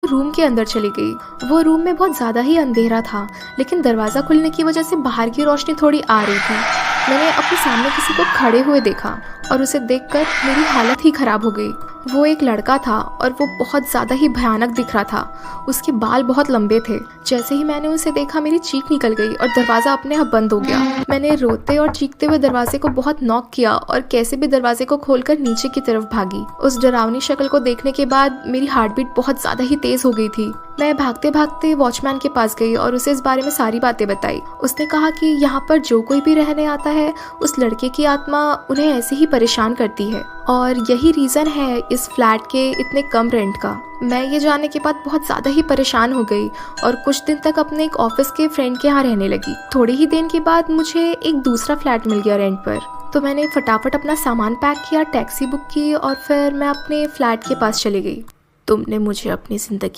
Room के अंदर चली गई। वो रूम में बहुत ज़्यादा ही अंधेरा था, लेकिन दरवाज़ा खुलने की वजह से बाहर की रोशनी थोड़ी आ रही थी। मैंने अपने सामने किसी को खड़े हुए देखा और उसे देखकर मेरी हालत ही ख़राब हो गई। वो एक लड़का था और वो बहुत ज़्यादा ही भयानक दिख रहा था। उसके बाल बहुत लंबे थे। जैसे ही मैंने उसे देखा मेरी चीख निकल गई और दरवाज़ा अपने आप बंद हो गया। मैंने रोते और चीखते हुए दरवाजे को बहुत नॉक किया और कैसे भी दरवाजे को खोलकर नीचे की तरफ भागी। उस डरावनी शक्ल को देखने के बाद मेरी हार्ट बीट बहुत ज़्यादा ही तेज़ हो गई थी। मैं भागते भागते वॉचमैन के पास गई और उसे इस बारे में सारी बातें बताई। उसने कहा कि यहाँ पर जो कोई भी रहने आता है उस लड़के की आत्मा उन्हें ऐसे ही परेशान करती है और यही रीज़न है इस फ्लैट के इतने कम रेंट का। मैं ये जानने के बाद बहुत ज़्यादा ही परेशान हो गई और कुछ दिन तक अपने एक ऑफिस के फ्रेंड के यहाँ रहने लगी। थोड़े ही दिन के बाद मुझे एक दूसरा फ्लैट मिल गया रेंट पर, तो मैंने फटाफट अपना सामान पैक किया, टैक्सी बुक की और फिर मैं अपने फ्लैट के पास चली गई। तुमने मुझे अपनी ज़िंदगी